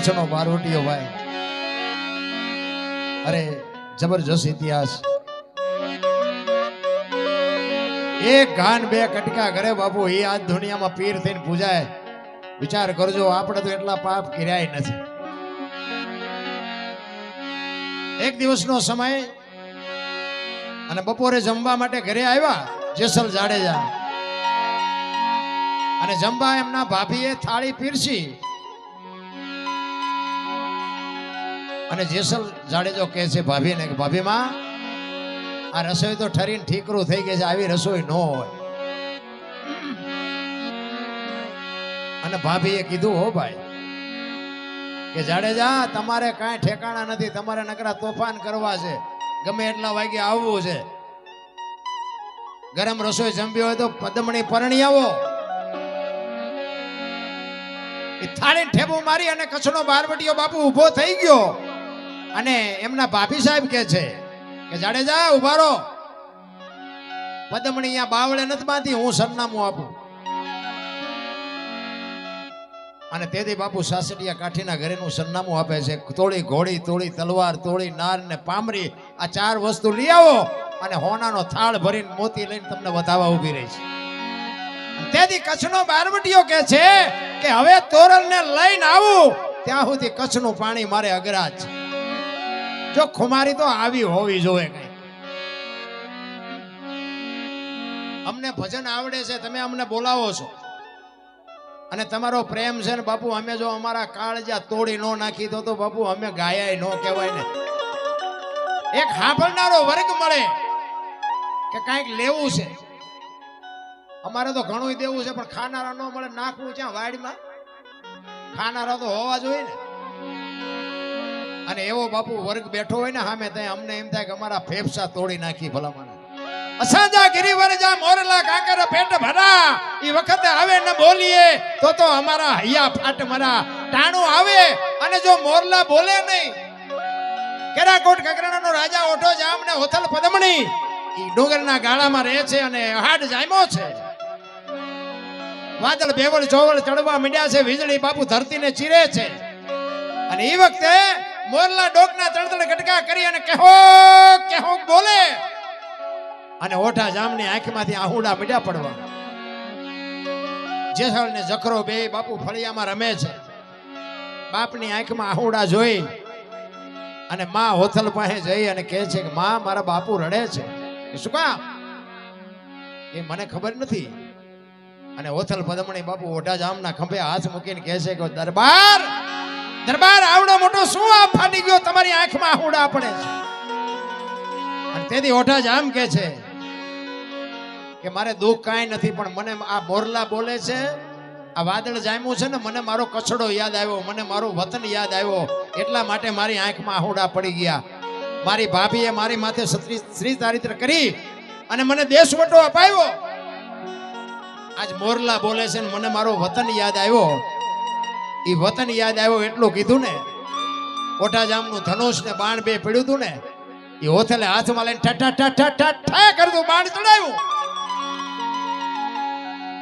કચ્છનો બારવટીયો ભાઈ. અરે જબરજસ્ત ઇતિહાસ. એક ગાન બે કટકા કરે બાપુ, એ આજ દુનિયામાં પીર થઈને પૂજાય. વિચાર કરજો, આપણે તો એટલા પાપ કર્યા નથી. એક દિવસનો સમય અને બપોરે જમવા માટે ઘરે આવ્યા જેસલ જાડેજા, અને જમવા એમના ભાભીએ થાળી પીરસી, અને જેસલ જાડેજો કહે છે ભાભીને કે ભાભી માં, આ રસોઈ તો ઠરીને ઠીકરું થઈ ગઈ છે, આવી રસોઈ ન હોય. અને ભાભીએ કીધું હો ભાઈ કે જાડેજા તમારે કાંઈ ઠેકાણા નથી, તમારે નકરા તોફાન કરવા છે, ગમે એટલા વાગે આવવું છે. ગરમ રસોઈ જમવી હોય તો પદમણી પરણી આવો. એ થાળી ઠેબુ મારી અને કચ્છનો બારવટીયો બાપુ ઉભો થઈ ગયો, અને એમના ભાભી સાહેબ કે છે કે જાડેજા ઉભા રહો, પદમણી અહીંયા બાવળે નથી બાંધી, હું સરનામું આપું. અને તેથી બાપુ સાસડિયા કાઠીના ઘરેનું સરનામું આપે છે. તોળી ઘોડી, તોળી તલવાર, તોળી નાર ને પામરી, આ 4 વસ્તુ લઈ આવો, અને હોનાનો થાળ ભરીને મોતી લઈને તમને વધાવા ઊભી રહી છે. તેથી કચ્છનો બારવટીયો કે છે કે હવે તોરલને લઈને આવું ત્યાં સુધી કચ્છનું પાણી મારે અઘરા છે. જો ખુમારી તો આવી હોવી જોઈએ. કઈ અમને ભજન આવડે છે, તમે અમને બોલાવો છો, અને તમારો પ્રેમ છે ને બાપુ, અમે જો અમારા કાળજા તોડી નો નાખી તો બાપુ અમે ગાયા નો કહેવાય ને. એક સાંભળનારો વર્ગ મળે કે કાંઈક લેવું છે, અમારે તો ઘણું દેવું છે, પણ ખાનારા ન મળે, નાખવું ક્યાં વાડીમાં? ખાનારા તો હોવા જોઈએ ને. અને એવો બાપુ વર્ગ બેઠો હોય ને સામે, ત્યાં અમને એમ થાય કે અમારા ફેફસા તોડી નાખી ભલામણ. અસાંજા ગિરિવર જા મોરલા કાકર પેટ ભરા, ઈ વખતે આવે ન બોલીએ તો અમારા હૈયા ફાટ મરા. ટાણું આવે અને જો મોરલા બોલે નહીં, કેરાકોટ કકરાણાનો રાજા ઓઠો જામ ને હોથલ પદમણી ઈ ડુંગરના ગાળામાં રહે છે અને હાડ જામ્યો છે. વાદળ બેવળ ચોવળ ચડવા માંડ્યા છે, વીજળી બાપુ ધરતીને ચીરે છે. અને ઈ વખતે મોરલા ડોકના તળતળ ગટકા કરી અને કહો કહો બોલે, અને ઓઠા જામની આંખમાંથી આહુડા મીડા પડવા. જેસલ ને જખરો બે બાપુ ફળિયામાં રમે છે. બાપની આંખમાં આહુડા જોઈ અને માં હોથલ પાસે જઈ અને કહે છે કે માં, મારા બાપુ રડે છે. શું કામ? એ મને ખબર નથી. અને હોથલ પદમણી બાપુ ઓઢા જામના ખંભે હાથ મૂકીને કહે છે કે દરબાર દરબાર, આવડો મોટો શું આ ફાટી ગયો, તમારી આંખમાં આહુડા પડે છે. અને તેથી ઓઢા જામ કહે છે કે મારે દુઃખ કાંઈ નથી, પણ મને આ મોરલા બોલે છે, આ વાદળ જામ્યું છે ને, મને મારો કચડો યાદ આવ્યો, મને મારું વતન યાદ આવ્યો, એટલા માટે મારી આંખમાં આહુડા પડી ગયા. મારી ભાભીએ મારી માથે શ્રી ચારિત્ર કરી અને મને દેશવટો અપાવ્યો. આજ મોરલા બોલે છે ને મને મારો વતન યાદ આવ્યો. એ વતન યાદ આવ્યો એટલું કીધું ને, ઓઠા જામનું ધનુષ ને બાણ બે પડ્યું હતું ને, એ હોથલે હાથમાં લઈને ઠા ઠા ઠા ઠા ઠા કરતું બાણ ચડાવ્યું.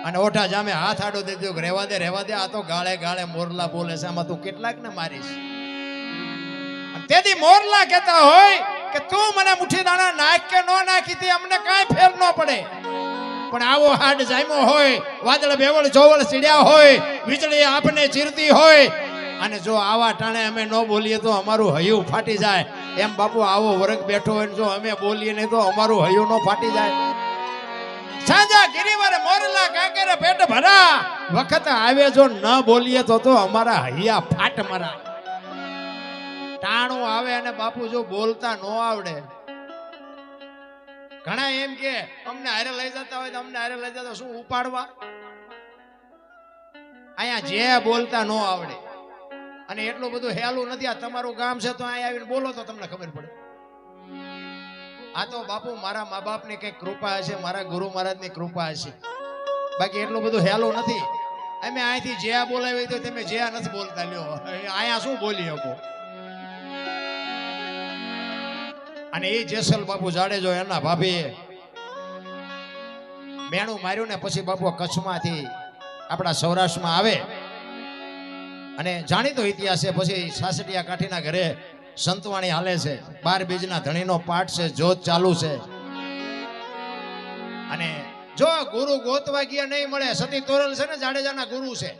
અને ઓઠા જામે હાથ આડો દે દીધો, રહેવા દે રહેવા દે, આ તો ગાળે ગાળે મોરલા બોલે છે, આમાં તું કેટલાક ને મારીશ. તેથી મોરલા કહેતા હોય કે તું મને મુઠ્ઠી દાણા નાખ કે નો નાખી તે અમને કાંઈ ફેર ન પડે, પણ આવો હાડ જામ્યો હોય, વાદળ બેવળ ચોવળ ચડ્યા હોય, વીજળી આપને ચીરતી હોય, અને જો આવા ટાણે અમે ન બોલીએ તો અમારું હૈયું ફાટી જાય. એમ બાપુ આવો વર્ગ બેઠો હોય ને જો અમે બોલીએ નહીં તો અમારું હૈયું ન ફાટી જાય. સાંજા ગિરિવર મોરલા કાકેર પેટ ભરા, વખત આવે જો ન બોલીએ તો અમારા હૈયા ફાટ મરા. ટાણું આવે અને બાપુ જો બોલતા ન આવડે, ઘણા એમ કે અમને હારે લઈ જતા હોય તો અમને હારે લઈ જતા શું ઉપાડવા? અહીંયા જે બોલતા ન આવડે, અને એટલું બધું હેલું નથી. આ તમારું ગામ છે તો અહીંયા આવીને બોલો તો તમને ખબર પડે. આ તો બાપુ મારા મા બાપ ની કઈ કૃપા હશે, મારા ગુરુ મહારાજ ની કૃપા હશે, બાકી એટલું બધું હેલું નથી. અમે અહીંથી જે બોલાવી તો તમે જે નથી બોલતા, લ્યો અહીંયા શું બોલી શકો? અને એ જેસલ બાપુ જાડેજો એના ભાભીએ મેણું માર્યું ને પછી બાપુ કચ્છમાંથી આપણા સૌરાષ્ટ્રમાં આવે અને જાણીતો ઇતિહાસ છે. પછી સાસડિયા કાઠીના ઘરે સંતવાણી હાલે છે, 12 બીજના ધણીનો પાઠ છે, જોત ચાલુ છે. અને જો ગુરુ ગોતવા ગયા નહીં મળે, સતી તોરલ છે ને જાડેજાના ગુરુ છે,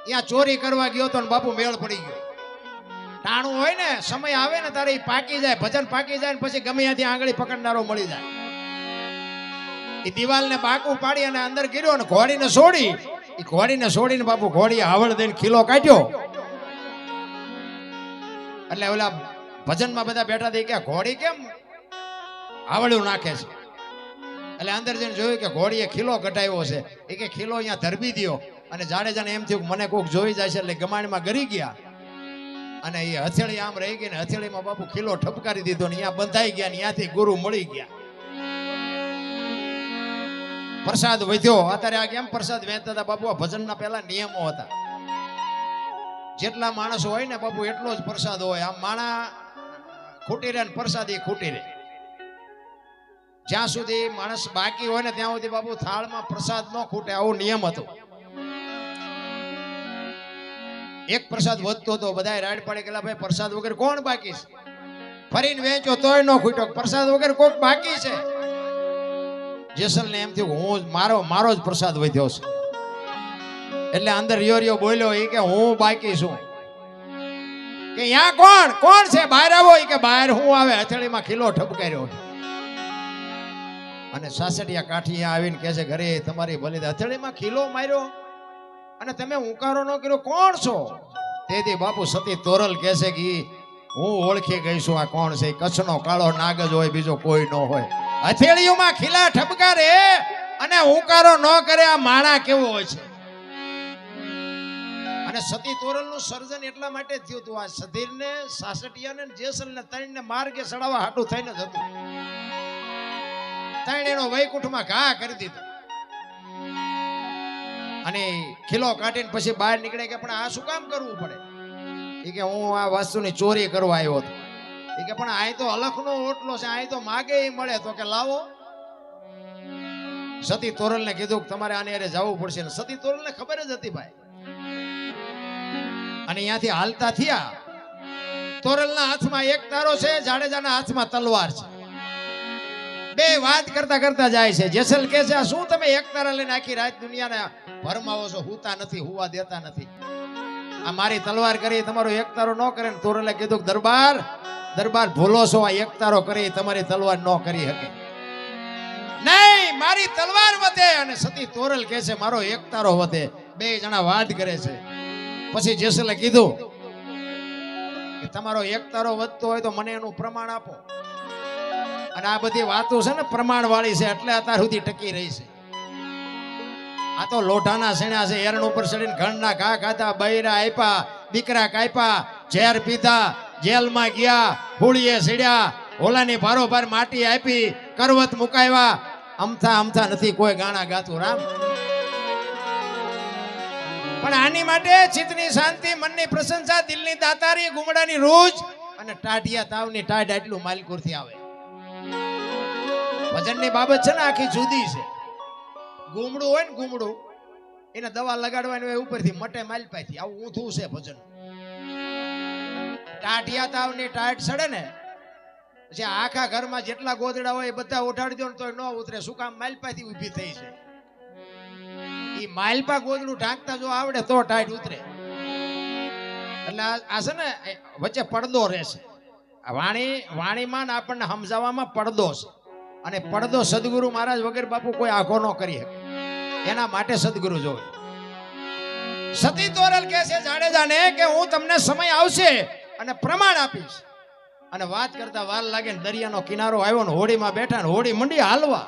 ત્યાં ચોરી કરવા ગયો તો બાપુ મેળ પડી ગયો. ટાણું હોય ને, સમય આવે ને તારે પાકી જાય, ભજન પાકી જાય ને પછી ગમે ત્યાંથી આંગળી પકડનારો મળી જાય. એ દિવાલને બાકું પાડી અને અંદર ગીર્યો ને ઘોડીને છોડી, એ ઘોડીને છોડીને બાપુ ઘોડીએ હાવળ દઈને ખીલો કાઢ્યો. એટલે ઓલા ભજનમાં બધા બેઠા થઈ કે ઘોડી કેમ હાવળું નાખે છે? એટલે અંદર જઈને જોયું કે ઘોડીએ ખીલો કઢાવ્યો છે. એ કે ખીલો અહીંયા ધરબી દ્યો. અને જાડેજાને એમ થયું મને કોક જોઈ જાય છે, એટલે ગમાણમાં ગરી ગયા અને એ હથેળી આમ રહી ગઈ ને હથેળીમાં બાપુ ખીલો ઠપકારી દીધો ને અહીંયા બંધાઈ ગયા ને ત્યાંથી ગુરુ મળી ગયા. પ્રસાદ વધ્યો. અત્યારે આ કેમ પ્રસાદ વહેંચતા હતા બાપુ? આ ભજનના પહેલા નિયમો હતા. જેટલા માણસો હોય ને બાપુ એટલો જ પ્રસાદ હોય. આમ માણા ખૂટી રહે ને પ્રસાદ એ ખૂટી રહે. જ્યાં સુધી માણસ બાકી હોય ને ત્યાં સુધી બાપુ થાળમાં પ્રસાદ ન ખૂટે, આવો નિયમ હતો. એક પ્રસાદ વધતો હતો, બધા રાડ પાડી ગયેલા ભાઈ પ્રસાદ વગર કોણ બાકી છે? ફરીને વેચો તોય ન ખૂટ્યો, પ્રસાદ વગર કોક બાકી છે. જેસલને એમ થયું હું મારો જ પ્રસાદ વધ્યો છે. એટલે અંદર રિયો બોલ્યો એ કે હું બાકી છું. કે અહીંયા કોણ છે? બહાર આવો. એ કે બહાર હું આવે? હથેળીમાં ખીલો ઠપકાર્યો. અને સાસડિયા કાઠી આવીને કહે છે ઘરે તમારી ભલી હથેળીમાં ખીલો માર્યો અને તમે ઉકારો ન કર્યો, કોણ છો? તેથી બાપુ સતી તોરલ કહે છે કે હું ઓળખી ગઈ છું આ કોણ છે. કચ્છનો કાળો નાગ જ હોય, બીજો કોઈ ન હોય. હથેળીઓમાં ખીલા ઠપકારે અને ઉકારો ન કરે, આ માણા કેવો હોય છે? અને સતી તોરલ નું સર્જન એટલા માટે થયું હતું. આ સધીરને, સાસડિયાને, જેસલને ત્રણને માર્ગે ચડાવવા હાટું થઈને જ હતું. ત્રણેયનો વૈકુંઠમાં ઘા કરી દીધો. અને ખીલો કાઢીને પછી બહાર નીકળે કે પણ આ શું કામ કરવું પડે? એ કે હું આ વસ્તુની ચોરી કરવા આવ્યો હતો. એ કે પણ આ તો અલખનો ઓટલો છે, આ તો માગે મળે. તો કે લાવો. સતી તોરલને કીધું કે તમારે આની હારે જવું પડશે. સતી તોરલને ખબર જ હતી ભાઈ. અને અહીંયાથી હાલતા થયા. તોરલના હાથમાં એક તારો છે, જાડેજાના હાથમાં તલવાર છે. બે વાત કરતા કરતા જાય છે. જેસલ કે છે આ શું તમે એક તારા લઈને આખી રાત દુનિયાને ભરમાવો છો, હુતા નથી, હુવા દેતા નથી. આ મારી તલવાર કરી તમારો એક તારો ન કરે. તોરલે કીધું દરબાર ભૂલો છો, આ એક તારો કરી તમારી તલવાર ન કરી શકે. નહીં, મારી તલવાર વધે. અને સતી તોરલ કહે છે મારો એક તારો વધે. બે જણા વાત કરે છે. પછી જેસલે કીધું કે તમારો એક તારો વધતો હોય તો મને એનું પ્રમાણ આપો. અને આ બધી વાતો છે ને પ્રમાણ વાળી છે, એટલે અત્યાર સુધી ટકી રહી છે. આ તો લોઢાના સેણા છે. એરણ ઉપર ચડીને ઘરના ઘા ખાતા, બૈરા આપ્યા, દીકરા કાપ્યા, ઝેર પીધા, જેલમાં ગયા, હોળીએ સીડ્યા, હોલાની ભારોભાર માટી આપી, કરવત મુકાવ્યા. અમથા નથી કોઈ ગાણા ગાતું રામ. પણ આની માટે ચિત્તની શાંતિ, મનની પ્રશંસા, દિલની દાતારી, ગુમડાની રૂજ અને ટાઢિયા તાવની ટાઢ આટલું માલકુરથી આવે. ભજનની બાબત છે ને આખી જુદી છે. ગુમડું હોય ને, ગુમડું એને દવા લગાડવાની હોય ઉપરથી મટે માલપાથી, આવું ઊંધું છે ભજન. ટાઢિયા તાવની ટાઢ સડે ને પછી આખા ઘરમાં જેટલા ગોદડા હોય એ બધા ઉઠાડી દો ને તો ન ઉતરે. શું કામ? માલપાથી ઊભી થઈ છે. એ માલપા ગોદડું ઢાંકતા જો આવડે તો ટાઢ ઉતરે. એટલે આ છે ને વચ્ચે પડદો રહેશે. વાણીમાં આપણને સમજાવવામાં પડદો છે. અને પડદો સદગુરુ મહારાજ વગર બાપુ કોઈ આખો ન કરી શકે. એના માટે સદગુરુ જોવે. સતી તોરલ કહે છે જાડેજાને કે હું તમને સમય આવશે અને પ્રમાણ આપીશ. અને વાત કરતા વાર લાગે ને દરિયાનો કિનારો આવ્યો ને હોડીમાં બેઠા ને હોડી મંડી હાલવા.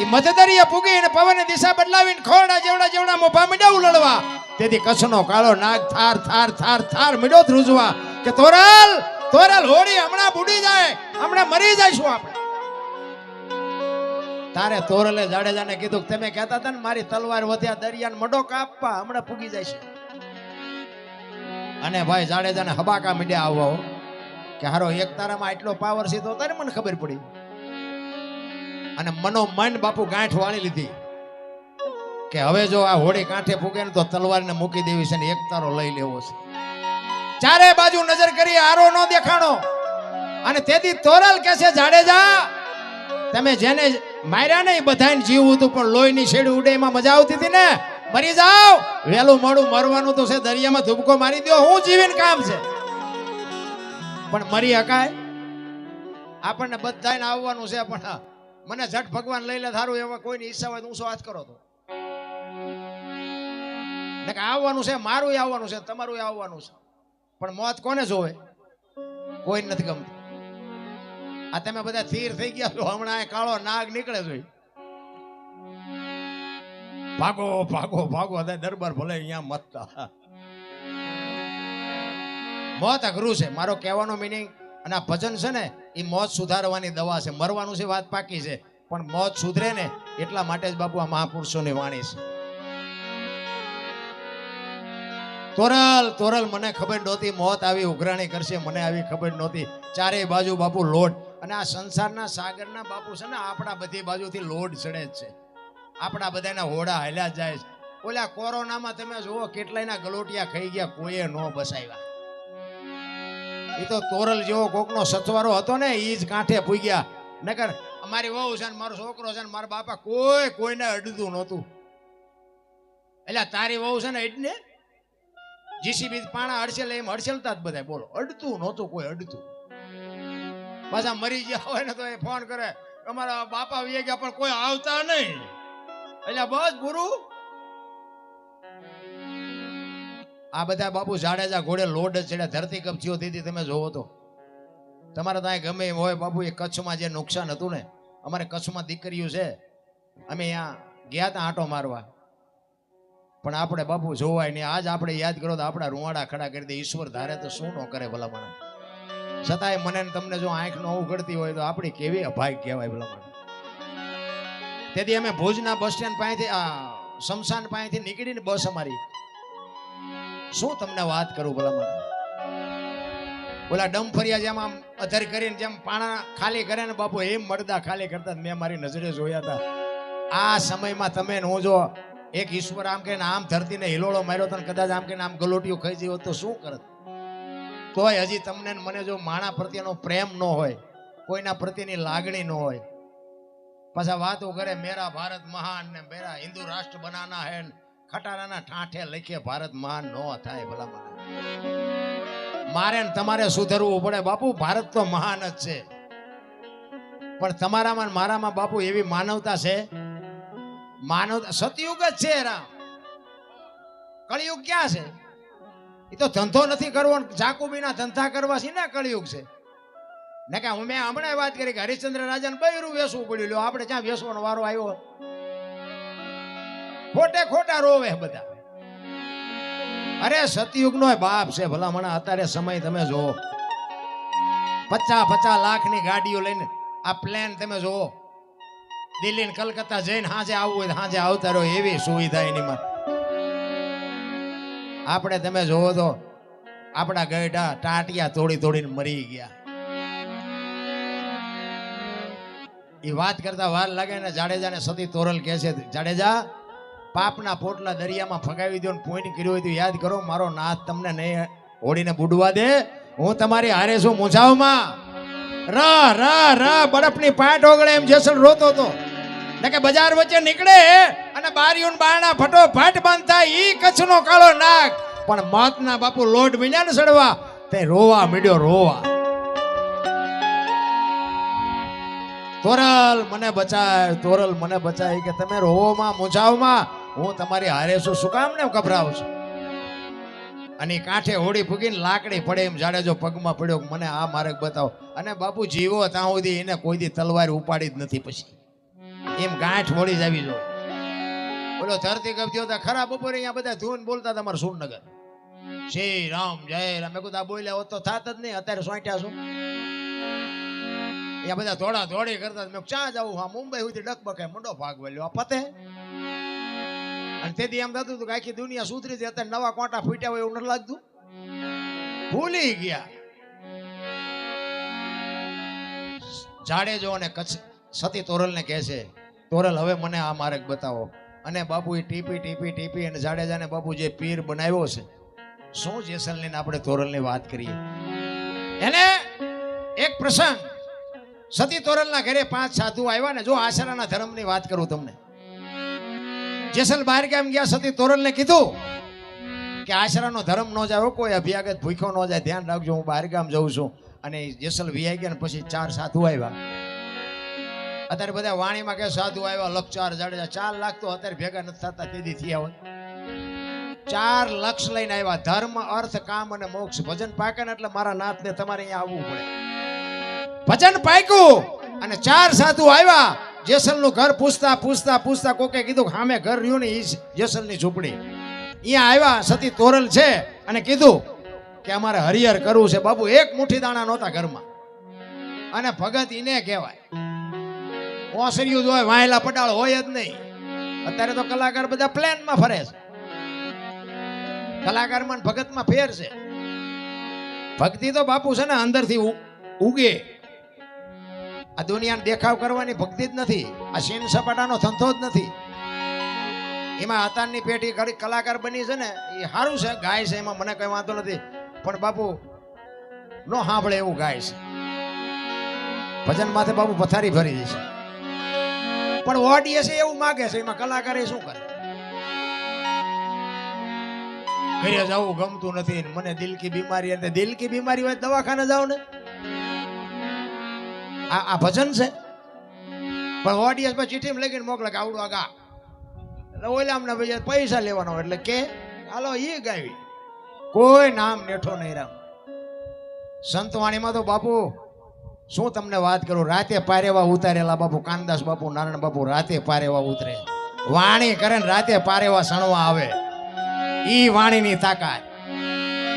એ મધદરિયા પૂગી અને પવનની દિશા બદલાવીને ખોરડા જેવડા મોભા મીડ્યા ઉલળવા. તેથી કચ્છનો કાળો નાગ થાર મીડો ધ્રુજવા કે તોરલ હોડી હમણાં બુડી જાય, હમણાં મરી જઈશું આપણે. તારે તોરલે જાડેજાને કીધું તમે કહેતા હતા ને મારી તલવાર વધ્યા, દરિયાને મડો કાપવા, હમણાં પૂગી જાય છે. અને ભાઈ જાડેજાને હબાકા મીડ્યા આવવા કે હારો એક તારામાં આટલો પાવર છે. તો તારે મને ખબર પડી. અને મન બાપુ ગાંઠ વાળી લીધી કે હવે જો આ હોળી કાંઠે ફૂગે ને તો તલવારને મૂકી દેવી છે ને એક તારો લઈ લેવો છે. ચારે બાજુ નજર કરી આરો ન દેખાણો અને તેથી તોરલ કે છે જાડેજા તમે જેને માર્યા ને એ બધાને જીવવું હતું પણ લોહીની શેડી ઉડે એમાં મજા આવતી હતી ને. મરી જાઓ વેલું મોડું મરવાનું તો છે, દરિયામાં ધુબકો મારી દો, હું જીવીને કામ છે. પણ મરી હકાય? આપણને બધાને આવવાનું છે પણ મને ઝટ ભગવાન લઈ લે થારું એવા કોઈની ઈચ્છા હોય તો ઊંચો હાથ કરો તો આવવાનું છે, મારું આવવાનું છે, તમારું આવવાનું છે. પણ મોત કોને જોવે? કોઈ નથી ગમતું. આ તમે બધા સ્થિર થઈ ગયા છો, હમણાં કાળો નાગ નીકળે છે. ભાગો ભાગો ભાગો, દરબાર ભલે અહીંયા મતતા. મોત અઘરું છે, મારો કહેવાનો મિનિંગ. અને આ ભજન છે ને એ મોત સુધારવાની દવા છે. મરવાનું છે વાત પાકી છે, પણ મોત સુધરે ને એટલા માટે જ બાપુ આ મહાપુરુષોની વાણી છે. તોરલ તોરલ મને ખબર નહોતી મોત આવી ઉઘરાણી કરશે, મને આવી ખબર નહોતી. ચારેય બાજુ બાપુ લોટ, અને આ સંસારના સાગરના બાપુ છે ને આપણા બધી બાજુથી લોટ ચડે જ છે. આપણા બધાના હોડા હાલ્યા જાય છે. ઓલા કોરોનામાં તમે જુઓ કેટલાયના ગલોટિયા ખાઈ ગયા, કોઈએ ન બસાવ્યા. એ તો તોરલ જેવો કોકનો સથવારો હતો ને એ જ કાંઠે પૂગ્યા. નકર અમારી વહુ છે ને મારો છોકરો છે ને મારા બાપા કોઈને અડતું નહોતું. એટલે તારી વહુ છે ને એટલે જીસીબી પાણા હડસેલ એમ હડસેલતા જ બધા, બોલો અડતું નહોતું કોઈ અડતું. પાછા મરી ગયા હોય ને તો એ ફોન કરે અમારા બાપા વી ગયા પણ કોઈ આવતા નહીં. એટલે બસ ગુરુ આ બધા બાપુ જાડેજા ઘોડે લોડ જ ચડ્યા. ધરતી કપ થયો હતી તમે જોવો તો. તમારે ત્યાં ગમે એમ હોય બાપુ, એ કચ્છમાં જે નુકસાન હતું ને, અમારે કચ્છમાં દીકરીઓ છે, અમે અહીંયા ગયા હતા આંટો મારવા, પણ આપણે બાપુ જોવાય નહીં. આજ આપણે યાદ કરો તો આપણા રૂવાડા ખડા કરી દે. ઈશ્વર ધારે તો શું ન કરે ભલામણ. છતાંય મને તમને જો આંખ ન ઉઘડતી હોય તો આપણી કેવી અભાગ કહેવાય ભલામણ. તેથી અમે ભુજના બસ સ્ટેન્ડ પાસેથી આ શમશાન પાસેથી નીકળીને બસ અમારી, શું તમને વાત કરું ભલામણ, ઓલા ડમફરિયા જેમ આમ અધર કરીને જેમ પાણા ખાલી કરે ને બાપુ એમ મરદા ખાલી કરતા મેં મારી નજરે જોયા હતા. આ સમયમાં તમે હું જો એક ઈશ્વર આમ કે આમ ધરતીને હિલોળો માર્યો તો કદાચ આમ કે આમ ગલોટીઓ ખાઈ જઈ હોત તો શું કરત? તોય હજી તમને મને જો માણા પ્રત્યેનો પ્રેમ ન હોય, કોઈના પ્રત્યેની લાગણી ન હોય, પાછા વાતો કરે મેરા ભારત મહાન ને મેરા હિન્દુ રાષ્ટ્ર બનાના હે, ખટારાના ઠાઠે લખે ભારત મહાન ન થાય ભલામણ. મારે ને તમારે સુધરવું પડે બાપુ. ભારત તો મહાન જ છે, પણ તમારામાં મારામાં બાપુ એવી માનવતા છે. માનવતા સતયુગ જ છે રામ, કળિયુગ ક્યાં છે? એ તો ધંધો નથી કરવો, જાકુબીના ધંધા કરવા છે ને કળિયુગ છે. ને કે મેં હમણાં વાત કરી કે હરિશ્ચંદ્ર રાજાને બૈરું વેસવું પડ્યું. લ્યો આપણે ક્યાં વેસવાનો વારો આવ્યો? ખોટે ખોટા રોવે બધા. અરે સતયુગ નો બાપ છે ભલામણ. અત્યારે સમય તમે જોવો, 50 લાખની ગાડીઓ લઈને આ પ્લેન તમે જોવો, દિલ્હી ને કલકત્તા જઈને હાજે આવવું હોય હાજે આવતા રહો એવી સુવિધા એની માં. આપણે તમે જોવો તો આપણા ગઈઢા ટાટિયા તોડી તોડીને મરી ગયા. એ વાત કરતા વાર લાગે ને જાડેજાને સતી તોરલ કહે છે, જાડેજા પાપના પોટલા દરિયામાં ફગાવી દો ને પોઈન્ટ કર્યો હોય તો યાદ કરો, મારો નાથ તમને નહીં હોડીને બુડવા દે. હું તમારી હારે છું મૂંઝાવમાં. રા રા રા બરફની પાટ ઓગળે એમ જેસલ રોતો હતો. કે બજાર વચ્ચે નીકળે અને બારીઓન બારણા ફટોફટ બંધ થાય. ઈ કચ્છનો કાળો નાગ પણ મોતના બાપુ લોટ મીંડ્યા ને સડવા તે રોવા મીડ્યો રોવા. તોરલ મને બચાય, તોરલ મને બચાય કે તમે રોવામાં મૂંઝાવમાં હું તમારી હારે છું, શું કામ ને ગભરાવ છું? અને કાંઠે હોડી ફૂગીને લાકડી પડે એમ જાડેજો પગમાં પડ્યો, મને આ માર્ગ બતાવો. અને બાપુ જીવો ત્યાં સુધી એને કોઈ દી તલવાર ઉપાડી જ નથી. પછી એમ ગાંઠ વળી જ આવી જો. બોલો ધરતી કબજો હતા ખરા બપોરે અહીંયા બધા ધૂન બોલતા હતા અમારા સુરનગર, શ્રી રામ જય રામ. મેં કીધું આ બોલ્યા હોત તો થાત જ નહીં. અત્યારે સોંટ્યા છો અહીંયા બધા થોડા થોડી કરતા. મેં ક્યાં જાવું? હા મુંબઈ સુધી ડકબકે મંડો ભાગ વળ્યો આ પતે. અને તેથી એમ થતું હતું કે આખી દુનિયા સુધરી છે. અત્યારે નવા કોટા ફૂટ્યા હોય એવું નથી લાગતું. ભૂલી ગયા. જાડેજો અને કચ્છ સતી તોરલ ને કહે છે, તોરલ હવે મને આ માર્ગ બતાવો. અને બાપુ એ ટીપી ટીપી ટીપી અને જાડેજાને બાપુ જે પીર બનાવ્યો છે, શું જેસલની ને આપણે તોરલની વાત કરીએ. એને એક પ્રસંગ, સતી તોરલના ઘરે 5 સાધુ આવ્યા ને. જો આશરાના ધર્મની વાત કરું તમને, જેસલ બહાર ગામ ગયા, સતી તોરલને કીધું કે આશરાનો ધર્મ ન જાય, કોઈ અભ્યાગત ભૂખ્યો ન જાય, ધ્યાન રાખજો, હું બહાર ગામ જઉં છું. અને જેસલ વિયાઈ ગયા ને પછી 4 સાધુ આવ્યા. અત્યારે બધા વાણીમાં કે સાધુ આવ્યા 1,00,000 જાડેજા, 4 લાખ તો અત્યારે ભેગા નથી થતા, તેદી થયા હોય. 4 લક્ષ લઈને આવ્યા. ધર્મ, અર્થ, કામ અને મોક્ષ. ભજન પાકે ને એટલે મારા નાથને તમારે અહીંયા આવવું પડે. ભજન પાક્યું અને 4 સાધુ આવ્યા. જેસલનું ઘર પૂછતા પૂછતા પૂછતા કોકે કીધું સામે ઘર રહ્યું ને, ઈ જેસલની ઝૂંપડી. અહીંયા આવ્યા, સતી તોરલ છે, અને કીધું કે અમારે હરિહર કરવું છે. બાપુ એક મુઠ્ઠી દાણા નહોતા ઘરમાં. અને ભગત ઈને કહેવાય. ઓસરિયું હોય, વાયલા પટાળ હોય જ નહીં. અત્યારે તો કલાકાર બધા પ્લેનમાં ફરે છે. કલાકારમાં ભગતમાં ફેર છે. ભક્તિ તો બાપુ છે ને અંદરથી ઉગે. આ દુનિયાને દેખાવ કરવાની ભક્તિ જ નથી. આ સીન સપાટાનો ધંધો જ નથી. એમાં અતારની પેઢી ઘડી કલાકાર બની છે ને, એ સારું છે, ગાય છે, એમાં મને કઈ વાંધો નથી. પણ બાપુ નો સાંભળે એવું ગાય છે. ભજન માથે બાપુ પથારી ભરી દે છે. પણ ઓડિયન્સ એવું માગે છે, એમાં કલાકાર શું કરે? ઘરે જવું ગમતું નથી, મને દિલ કી બીમારી. અને દિલ કી બીમારી હોય દવાખાને જાવ ને. આ ભજન છે. પણ ઓડિયન્સ પર ચિઠ્ઠી લખીને મોકલે કે આવડું આગા, એટલે ઓલા અમને ભાઈ પૈસા લેવાનો, એટલે કે હાલો એ ગાવી. કોઈ નામ નેઠો નહીં રામ. સંતવાણીમાં તો બાપુ શું તમને વાત કરું, રાતે પારેવા ઉતારેલા બાપુ કાનદાસ બાપુ, નારાયણ બાપુ રાતે પારેવા ઉતરે. વાણી કરે ને રાતે પારેવા સણવા આવે. ઈ વાણીની તાકાત.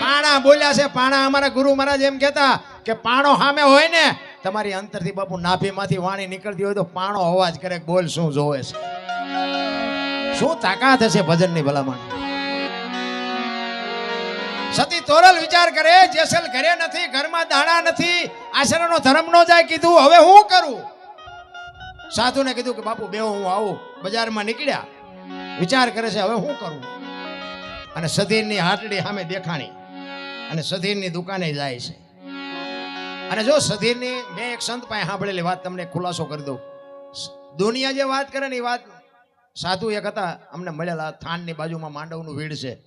પાણા બોલ્યા છે, પાણા. અમારા ગુરુ મહારાજ એમ કહેતા કે પાણો સામે હોય ને, તમારી અંતરથી બાપુ નાભીમાંથી વાણી નીકળતી હોય તો પાણો અવાજ કરે, બોલ શું જોવે છે. શું તાકાત હશે ભજનની ભલામણ. સતી તોરલ વિચાર કરે, જેસલ ઘરે નથી, ઘરમાં દાણા નથી, આશરાનો ધર્મ નો જાય. કીધું હવે હું કરું? સાધુને કીધું કે બાપુ બેહો, હું આવું. બજારમાં નીકળ્યા, વિચાર કરે છે હવે હું કરું. અને સધીરની હાટડી સામે દેખાણી, અને સધીરની દુકાને જાય છે. અને જો સધીરની, મેં એક સંત પાસે સાંભળેલી વાત તમને ખુલાસો કરી દઉં. દુનિયા જે વાત કરે ને એ વાત, સાધુ એક હતા અમને મળેલા, થાનની બાજુમાં માંડવનું વીડ છે,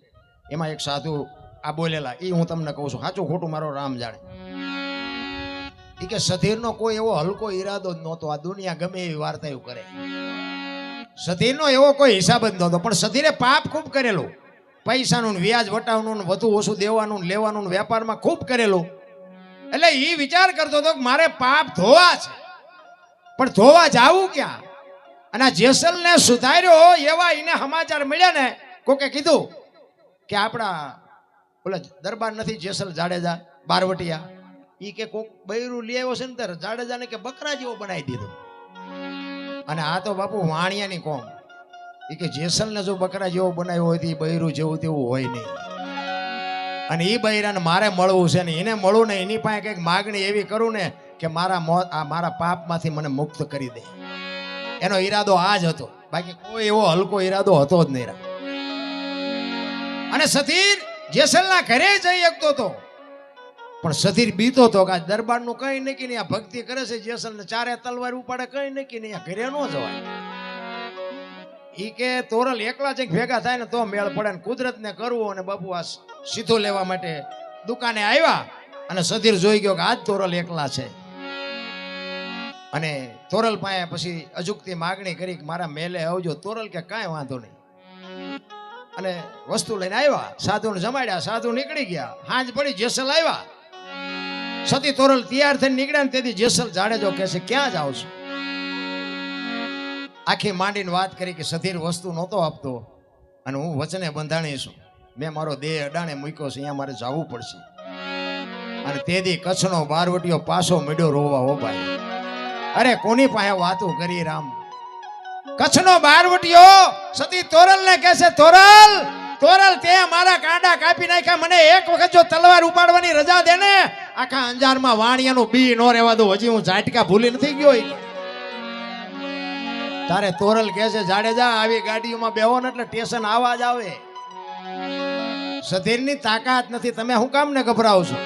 એમાં એક સાધુ આ બોલેલા. એ હું તમને કહું છું, સાચું ખોટું મારો રામ જાણે. એ કે સધીરનો કોઈ એવો હલકો ઈરાદો જ નહોતો. આ દુનિયા ગમે એવી વાર્તાઓ કરે, સધીરનો એવો કોઈ હિસાબ જ નહોતો. પણ સધીરે પાપ ખૂબ કરેલું. પૈસાનું વ્યાજ વટાવનું, વધુ ઓછું દેવાનું, લેવાનું, વેપારમાં ખૂબ કરેલું. એટલે એ વિચાર કરતો હતો કે મારે પાપ ધોવા છે, પણ ધોવા જાવું ક્યાં? અને આ જેસલને સુધાર્યો એવા એને સમાચાર મળ્યા ને. કોકે કીધું કે આપણા ઓલા દરબાર નથી જેસલ જાડેજા બારવટિયા, ઈ કે કોક બૈરું લઈ આવ્યો છે ને, ત્યારે જાડેજાને કે બકરા જેવો બનાવી દીધો. અને આ તો બાપુ વાણિયાની કોમ. ઈ કે જેસલને જો બકરા જેવો બનાવ્યો હોય તો એ બૈરું જેવું તેવું હોય નહીં. અને એ બૈરાને મારે મળવું છે ને, એને મળવું ને, એની પાસે કંઈક માગણી એવી કરું ને કે મારા પાપમાંથી મને મુક્ત કરી દે. એનો ઈરાદો આ જ હતો, બાકી કોઈ એવો હલકો ઈરાદો હતો જ નહીં. અને સધીર જેસલના ઘરે જઈ શકતો હતો, પણ સધીર બીતો હતો કે આ દરબારનું કઈ નક્કી નહીં. આ ભક્તિ કરે છે જેસલને, 4 તલવાર ઉપાડે, કઈ નક્કી નહીં. આ ઘરે ન જવાય. ઈ કે તોરલ એકલા જ ભેગા થાય ને તો મેળ પડે ને. કુદરતને કરવું. અને બાપુ આ સીધો લેવા માટે દુકાને આવ્યા. અને સધીર જોઈ ગયો કે આજ તોરલ એકલા છે. અને તોરલ પાસે પછી અજુકતી માગણી કરી કે મારા મેલે આવજો. તોરલ કે કાંઈ વાંધો નહીં. અને વસ્તુ લઈને આવ્યા, સાધુને જમાડ્યા, સાધુ નીકળી ગયા. હાંજ પડી, જેસલ આવ્યા. સતી તોરલ તૈયાર થઈને નીકળ્યા ને તેથી જેસલ જાડેજો કહે છે ક્યાં જાવ છો? આખી માંડીને વાત કરી કે સધીર વસ્તુ નહોતો આપતો અને હું વચને બંધાણી છું. મેં મારો દેહ અડાણે મૂક્યો છે, અહીંયા મારે જવું પડશે. અને તેથી કચ્છનો બારવટીયો પાછો મીડ્યો રોવા. હો ભાઈ, અરે કોની પાસે વાતો કરી રામ? કચ્છનો બારવટીયો સતી તોરલ ને કહે છે તોરલ, તોરલ તે મારા કાંડા કાપી નાખ્યા. મને એક વખત જો તલવાર ઉપાડવાની રજા દે ને, આખા અંજારમાં વાણિયાનું બી નો રહેવા દો. હજી હું ઝાટકા ભૂલી નથી ગયો. તારે તોરલ કહે છે જાડેજા આવી ગાડીઓમાં બેહો ને એટલે સ્ટેશન આવાજ આવે. સધીરની તાકાત નથી, તમે શું કામ ને ગભરાવ છો?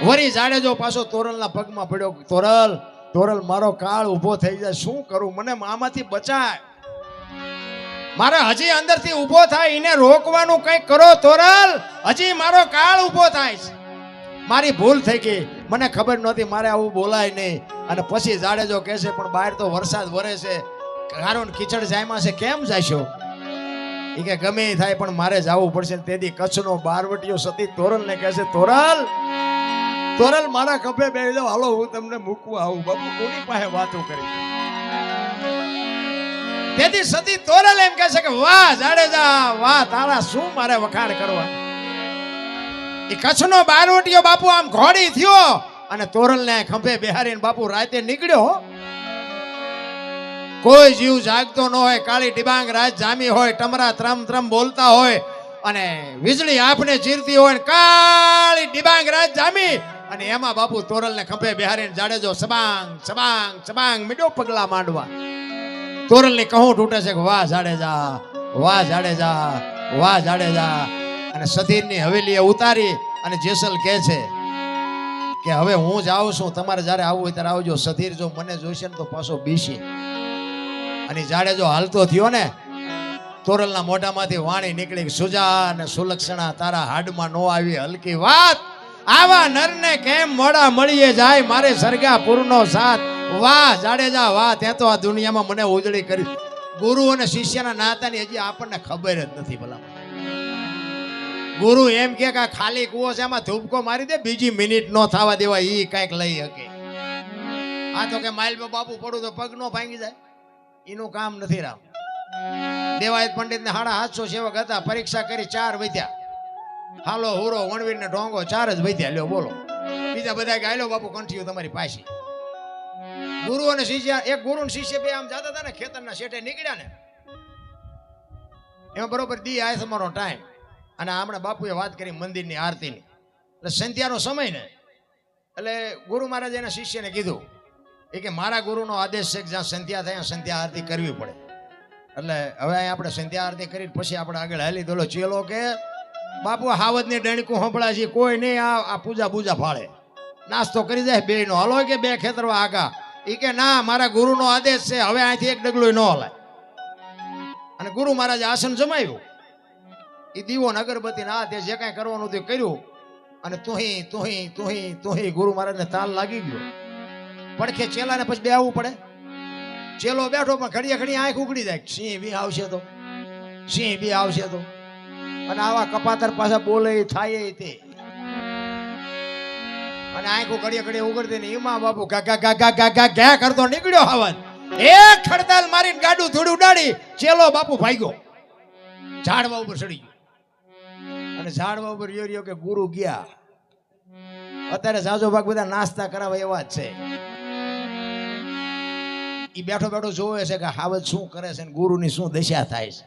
વરી જાડેજો પાછો તોરલના પગમાં પડ્યો. તોરલ તોરલ મારો કાળ ઊભો થઈ જાય, શું કરું? મને આમાંથી બચાય. મારે હજી અંદરથી ઊભો થાય એને રોકવાનું કંઈક કરો તોરલ. હજી મારો કાળ ઊભો થાય છે. મારી ભૂલ થઈ ગઈ, મને ખબર નહોતી મારે આવું બોલાય નહીં. અને પછી જાડેજો કહે છે પણ બહાર તો વરસાદ વરે છે, ગારો ને કીચડ જાયમાં છે, કેમ જાશો? એ કે ગમે એ થાય પણ મારે જવું પડશે. તેથી કચ્છનો બારવટીયો સતી તોરલને કહે છે તોરલ તોરલ મારા ખભે બેસી જાઓ, હાલો હું તમને મૂકવા આવું. બાપુ કોની પાસે વાતો કરી? તેથી સતી તોરલ એમ કહે છે કે વાહ જાડેજા વાહ, તારા શું મારે વખાણ કરવા. એ કચ્છનો બારવટીયો બાપુ આમ ઘોડી થયો અને તોરલને ખંભે બેહારીને બાપુ રાતે નીકળ્યો. કોઈ જીવ જાગતો ન હોય, કાળી ડિબાંગ રાત જામી હોય, ટમરા ત્રમ ત્રમ બોલતા હોય અને વીજળી આંખને ચીરતી હોય, કાળી ડિબાંગ રાત જામી અને એમાં બાપુ તોરલને ખંભે બેહારીને જાડેજો સબાંગ સબાંગ સબાંગ મીડો પગલા માંડવા. તોરલની કહું તૂટે છે કે વાહ જાડેજા વાહ જાડેજા વાહ જાડેજા. અને સધીરની હવેલીએ ઉતારી અને જેસલ કહે છે કે હવે હું જાઉં છું, તમારે જ્યારે આવવું હોય ત્યારે આવજો. સધીર જો મને જોઈશે ને તો પાછો બીશે. અને જાડેજો હાલતો થયો ને, તોરલના મોઢામાંથી વાણી નીકળી, સુજા અને સુલક્ષણા તારા હાડમાં નો આવી હલકી વાત. આવા નરને કેમ મોડા મળીએ જાય, મારે સરગાપુરનો સાથ. વાહ જાડેજા વાહ, ત્યાં તો આ દુનિયામાં મને ઉજળી કરી. ગુરુ અને શિષ્યના નાતાની હજી આપણને ખબર જ નથી. ભલા ગુરુ એમ કે ખાલી કૂવો છે એમાં ધૂપકો મારી દે, બીજી મિનિટ નો થવા દેવા, ઈ કઈક લઈ શકે. આ તો કે માઇલ પર બાપુ પડું તો પગ નો ભાંગી જાય, એનું કામ નથી. રામ દેવાયત પંડિત ને 750 સેવક હતા, પરીક્ષા કરી 4 વધ્યા. હાલો હુરો વણવીર ને ઢોંગો 4 જ વધ્યા. લ્યો બોલો, બીજા બધા ગાયલો બાપુ કંઠીઓ તમારી પાસે. ગુરુ અને શિષ્ય, એક ગુરુ ને શિષ્ય બે આમ જતા હતા ને, ખેતરના શેઠે નીકળ્યા ને, એમાં બરોબર દી આય તમારો ટાઈમ. અને હમણાં બાપુએ વાત કરી મંદિરની આરતીની, એટલે સંધ્યાનો સમય ને, એટલે ગુરુ મહારાજ એના શિષ્યને કીધું એ કે મારા ગુરુનો આદેશ છે કે જ્યાં સંધ્યા થાય સંધ્યા આરતી કરવી પડે. એટલે હવે અહીં આપણે સંધ્યા આરતી કરી પછી આપણે આગળ હાલી દોલો. ચેલો કે બાપુ હાવજની ડણકું સંભળાય છે, કોઈ નહીં આ પૂજા બૂજા ફાળે, નાસ્તો કરી જાય બે નો હલો કે બે ખેતરવા આગા. એ કે ના, મારા ગુરુનો આદેશ છે, હવે અહીંથી એક ડગલું ન હલાય. અને ગુરુ મહારાજે આસન જમાવ્યું, એ દીવો ને અગરબત્તી ના તે જે કાંઈ કરવાનું તે કર્યું. અને તુહી તુહી તુહી તુહી ગુરુ મહારાજને તાલ લાગી ગયો. પડખે ચેલાને પછી બેહવું પડે. ચેલો બેઠો પણ ઘડીએ ઘડી આંખ ઉગડી જાય, સિંહ બી આવશે તો, સિંહ બી આવશે તો. અને આવા કપાતર પાછા બોલે થાય તે, અને આંખો ઘડીએ ઘડીએ ઉગડતી ને એમાં બાપુ ગાગા ગાગા ગાગા ઘા કરતો નીકળ્યો હવાજ. એક ખડતાલ મારીને ગાડું થોડું ઉડાડી, ચેલો બાપુ ભાગ્યો, ઝાડવા ઉપર ચડી ગયો. અને ઝાડવા ઉપર યોર્યો કે ગુરુ ગયા. અત્યારે જાજો ભાગ બધા નાસ્તા કરાવે એવા જ છે. ઈ બેઠો બેઠો જોવે છે કે હાવજ શું કરે છે ને ગુરુની શું દશા થાય છે.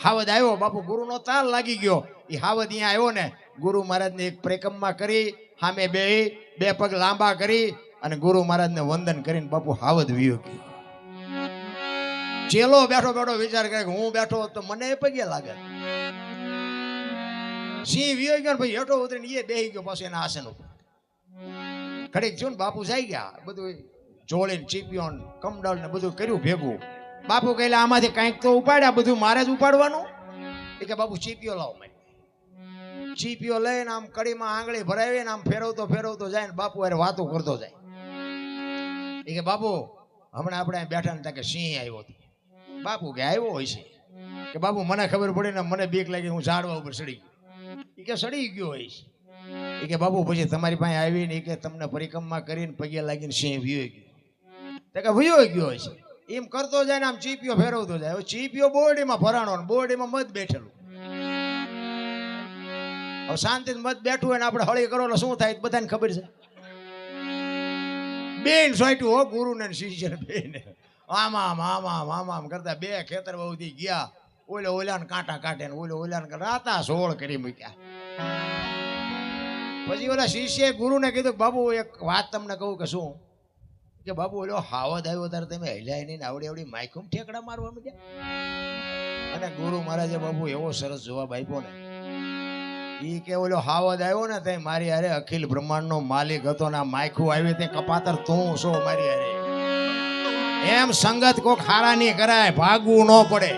હાવજ આવ્યો, બાપુ ગુરુનો તાલ લાગી ગયો. એ હાવજ અહીંયા આવ્યો ને, ગુરુ મહારાજને એક પરિક્રમા કરી, સામે બે પગ લાંબા કરી અને ગુરુ મહારાજને વંદન કરીને બાપુ હાવજ વિયો ગયો. ચેલો બેઠો બેઠો વિચાર કરે કે હું બેઠો તો મને પગે લાગે. સિંહ વિયો ગયો ભાઈ હેઠો ઉતરીને એ બેહી ગયો પાછો એના આસન ઉપર. ઘડીક જો ને બાપુ જાય ગયા, બધું જોડીને ચીપ્યો કમડલ ને બધું કર્યું ભેગું. બાપુ કહેલા આમાંથી કંઈક તો ઉપાડ્યા, બધું મારે જ ઉપાડવાનું. એ કે બાપુ ચીપિયો લાવો. મેં ચીપિયો લઈને આમ કડીમાં આંગળી ભરાવીને આમ ફેરવતો ફેરવતો જાય ને બાપુ અરે વાતો કરતો જાય. એ કે બાપુ હમણાં આપણે બેઠા ને કે સિંહ આવ્યો હતો. બાપુ કે આવ્યો હોય છે કે બાપુ મને ખબર પડી ને મને બીક લાગી, હું ઝાડવા ઉપર ચડી ગયો. એ કે સડી ગયો હોય છે. એ કે બાપુ પછી તમારી પાસે આવીને એ કે તમને પરિક્રમા કરીને પગે લાગીને સિંહ વિયો ગયો. તો કે વિયો ગયો હોય છે. એમ કરતો જાય ને આમ ચીપિયો ફેરવતો જાય. હવે ચીપિયો બોરડીમાં ભરાણો ને બોરડીમાં મત બેઠેલું. હવે શાંતિ મત બેઠું હોય ને આપણે હળી કરો એટલે શું થાય બધાને ખબર છે. બેન સોટ્યું હો ગુરુ ને શિષ્ય બેન આમ આમ આમ આમ આમ આમ કરતા બે ખેતર બહુથી ગયા. ઓલાને કાંટા કાઢે ને ઓલાને રાતા 16 કરી મૂક્યા. પછી ઓલા શિષ્ય ગુરુને કીધું બાબુ એક વાત તમને કહું કે શું? કે બાપુ ઓલો હાવદ આવ્યો ત્યારે તમે હલ્યા નહીં ને આવડી આવડી માઇકુમ ઠેકડા મારવા માંડ્યા. અને ગુરુ મહારાજે બાપુ એવો સરસ જવાબ આપ્યો ને, ઈ કે ઓલો હાવદ આવ્યો ને તે મારી હારે અખિલ બ્રહ્માંડનો માલિક હતો ને આ માયખું આવી તે કપાતર તું છો મારી હારે. એમ સંગત કોક હારા ની કરાય, ભાગવું ન પડે.